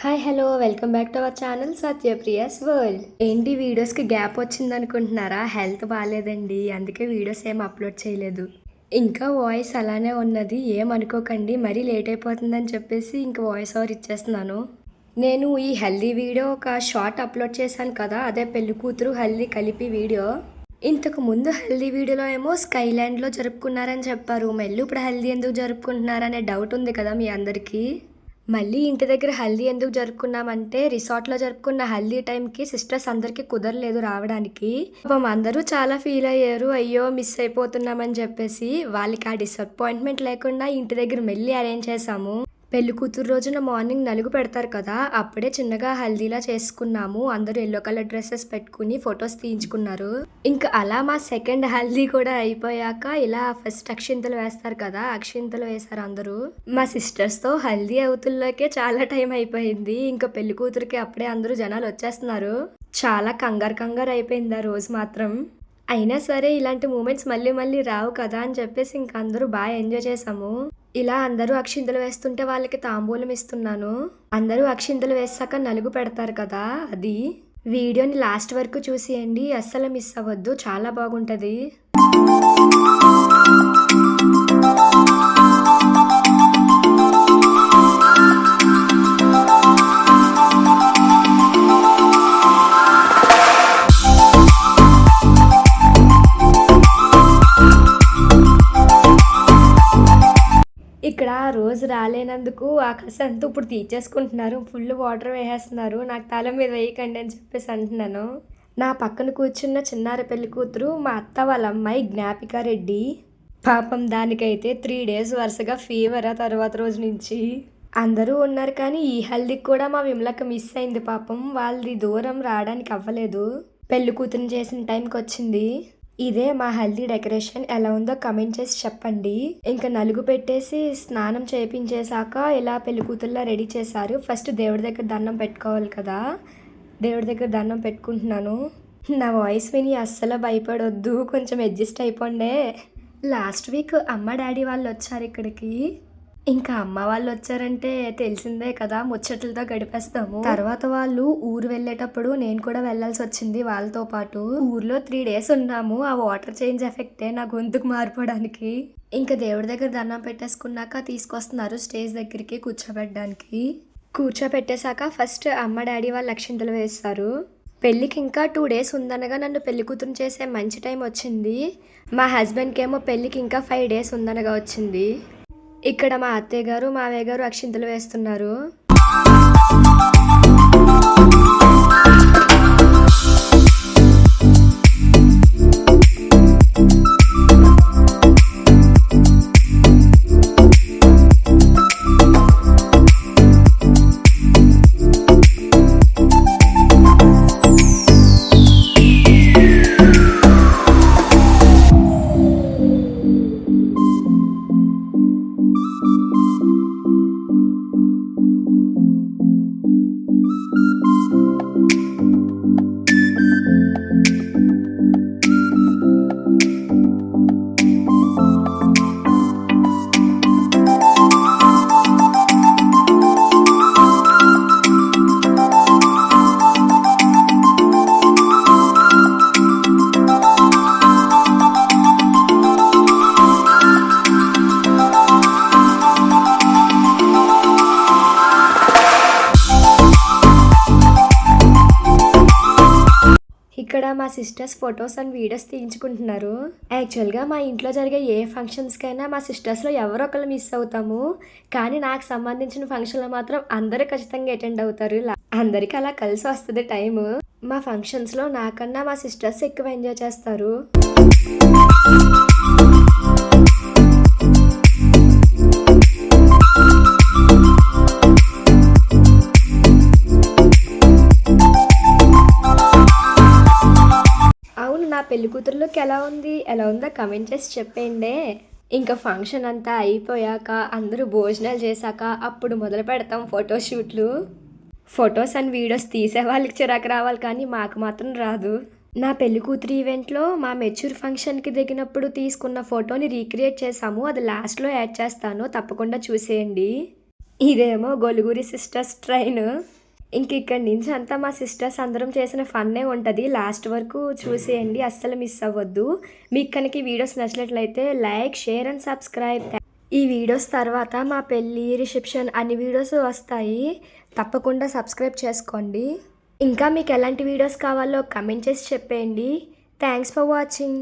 Hi hello welcome back to our channel Satyapriya's world. ఏంటి వీడియోస్కి gap వచ్చింది అనుకుంటున్నారా? హెల్త్ బాగాలేదండి, అందుకే వీడియోస్ ఏం అప్లోడ్ చేయలేదు. ఇంకా వాయిస్ అలానే ఉన్నది, ఏమనుకోకండి. మరీ లేట్ అయిపోతుందని చెప్పేసి ఇంకా వాయిస్ ఓవర్ ఇచ్చేస్తున్నాను. నేను ఈ హల్దీ వీడియో ఒక షార్ట్ అప్లోడ్ చేశాను కదా, అదే పెళ్లి కూతురు హల్దీ కలిపి వీడియో. ఇంతకు ముందు హల్దీ వీడియోలో ఏమో స్కైలాండ్లో జరుపుకున్నారని చెప్పారు. మళ్ళీ ఇప్పుడు హల్దీ ఎందుకు జరుపుకుంటున్నారనే డౌట్ ఉంది కదా మీ అందరికీ. మళ్ళీ ఇంటి దగ్గర హల్దీ ఎందుకు జరుపుకున్నామంటే, రిసార్ట్లో జరుపుకున్న హల్దీ టైంకి సిస్టర్స్ అందరికీ కుదరలేదు రావడానికి. పాపం అందరూ చాలా ఫీల్ అయ్యారు, అయ్యో మిస్ అయిపోతున్నామని చెప్పేసి. వాళ్ళకి ఆ డిసప్పాయింట్మెంట్ లేకుండా ఇంటి దగ్గర మళ్ళీ అరేంజ్ చేసాము. పెళ్లి కూతురు రోజున మార్నింగ్ నలుగు పెడతారు కదా, అప్పుడే చిన్నగా హల్దీలా చేసుకున్నాము. అందరూ ఎల్లో కలర్ డ్రెస్సెస్ పెట్టుకుని ఫొటోస్ తీయించుకున్నారు. ఇంకా అలా మా సెకండ్ హల్దీ కూడా అయిపోయాక ఇలా ఫస్ట్ అక్షింతలు వేస్తారు కదా, అక్షింతలు వేశారు అందరూ. మా సిస్టర్స్తో హల్దీ అవుతుల్లోకే చాలా టైం అయిపోయింది. ఇంకా పెళ్లి కూతురికి అప్పుడే అందరూ జనాలు వచ్చేస్తున్నారు. చాలా కంగారు అయిపోయింది ఆ రోజు మాత్రం. అయినా సరే ఇలాంటి మూమెంట్స్ మళ్ళీ మళ్ళీ రావు కదా అని చెప్పేసి ఇంక అందరూ బాగా ఎంజాయ్ చేసాము. ఇలా అందరూ అక్షింతలు వేస్తుంటే వాళ్ళకి తాంబూలం ఇస్తున్నాను. అందరూ అక్షింతలు వేసాక నలుగు పెడతారు కదా, అది. వీడియోని లాస్ట్ వరకు చూసేయండి, అస్సలు మిస్ అవ్వద్దు, చాలా బాగుంటుంది. ఇక్కడ రోజు రాలేనందుకు ఆకాశంతా ఇప్పుడు తీర్చేసుకుంటున్నారు. ఫుల్ వాటర్ వేసేస్తున్నారు. నాకు తల మీద వేయకండి అని చెప్పేసి అంటున్నాను. నా పక్కన కూర్చున్న చిన్నారి పెళ్లి కూతురు మా అత్త వాళ్ళ అమ్మాయి జ్ఞాపిక రెడ్డి. పాపం దానికైతే 3 days వరుసగా ఫీవర్. ఆ తర్వాత రోజు నుంచి అందరూ ఉన్నారు, కానీ ఈ హల్దీకి కూడా మా విమలక మిస్ అయింది. పాపం వాళ్ళది దూరం రావడానికి అవ్వలేదు. పెళ్లి కూతురుని చేసిన టైంకి వచ్చింది. ఇదే మా హల్దీ డెకరేషన్. ఎలా ఉందో కమెంట్ చేసి చెప్పండి. ఇంకా నలుగు పెట్టేసి స్నానం చేయించేశాక ఇలా పెళ్లి కూతుర్లా రెడీ చేశారు. ఫస్ట్ దేవుడి దగ్గర దండం పెట్టుకోవాలి కదా, దేవుడి దగ్గర దండం పెట్టుకుంటున్నాను. నా వాయిస్ విని అస్సలు భయపడొద్దు, కొంచెం అడ్జస్ట్ అయిపోండే. లాస్ట్ వీక్ అమ్మ డాడీ వాళ్ళు వచ్చారు ఇక్కడికి. ఇంకా అమ్మ వాళ్ళు వచ్చారంటే తెలిసిందే కదా, ముచ్చట్లతో గడిపేస్తాము. తర్వాత వాళ్ళు ఊరు వెళ్ళేటప్పుడు నేను కూడా వెళ్ళాల్సి వచ్చింది వాళ్ళతో పాటు. ఊర్లో 3 days ఉన్నాము. ఆ వాటర్ చేంజ్ ఎఫెక్టే నా గొంతుకు మారిపోవడానికి. ఇంకా దేవుడి దగ్గర దండం పెట్టేసుకున్నాక తీసుకొస్తున్నారు స్టేజ్ దగ్గరికి కూర్చోబెట్టడానికి. కూర్చోబెట్టేశాక ఫస్ట్ అమ్మ డాడీ వాళ్ళు అక్షింతలు వేస్తారు. పెళ్ళికి ఇంకా 2 days ఉందనగా నన్ను పెళ్లి కూతురు చేసే మంచి టైం వచ్చింది. మా హస్బెండ్కి ఏమో పెళ్ళికి ఇంకా 5 days ఉందనగా వచ్చింది. ఇక్కడ మా అత్తయ్య గారు మావయ్య గారు అక్షింతలు వేస్తున్నారు. ఇక్కడ మా సిస్టర్స్ ఫొటోస్ అండ్ వీడియోస్ తీయించుకుంటున్నారు. యాక్చువల్గా మా ఇంట్లో జరిగే ఏ ఫంక్షన్స్కైనా మా సిస్టర్స్లో ఎవరో ఒకరు మిస్ అవుతాము, కానీ నాకు సంబంధించిన ఫంక్షన్లో మాత్రం అందరూ ఖచ్చితంగా అటెండ్ అవుతారు. అందరికీ అలా కలిసి వస్తుంది టైము. మా ఫంక్షన్స్లో నాకన్నా మా సిస్టర్స్ ఎక్కువ ఎంజాయ్ చేస్తారు. నా పెళ్లి కూతురులోకి ఎలా ఉందో కమెంట్ చేసి చెప్పండి. ఇంకా ఫంక్షన్ అంతా అయిపోయాక అందరూ భోజనాలు చేశాక అప్పుడు మొదలు పెడతాం ఫోటోషూట్లు. ఫొటోస్ అండ్ వీడియోస్ తీసే వాళ్ళకి చిరాకు రావాలి, కానీ మాకు మాత్రం రాదు. నా పెళ్లి కూతురు ఈవెంట్లో మా మెచ్యూర్ ఫంక్షన్కి దిగినప్పుడు తీసుకున్న ఫోటోని రీక్రియేట్ చేసాము. అది లాస్ట్లో యాడ్ చేస్తాను, తప్పకుండా చూసేయండి. ఇదేమో గొలుగురి సిస్టర్స్ ట్రైన్. ఇంక ఇక్కడి నుంచి అంతా మా సిస్టర్స్ అందరం చేసిన ఫన్నే ఉంటది. లాస్ట్ వరకు చూసేయండి. అస్సలు మిస్ అవ్వద్దు. మీకు కనుక ఈ వీడియోస్ నచ్చినట్లయితే లైక్, షేర్ అండ్ సబ్స్క్రైబ్. ఈ వీడియోస్ తర్వాత మా పెళ్లి, రిసెప్షన్ అన్ని వీడియోస్ వస్తాయి. తప్పకుండా సబ్స్క్రైబ్ చేసుకోండి. ఇంకా మీకు ఎలాంటి వీడియోస్ కావాలో కమెంట్ చేసి చెప్పేయండి. Thanks for watching.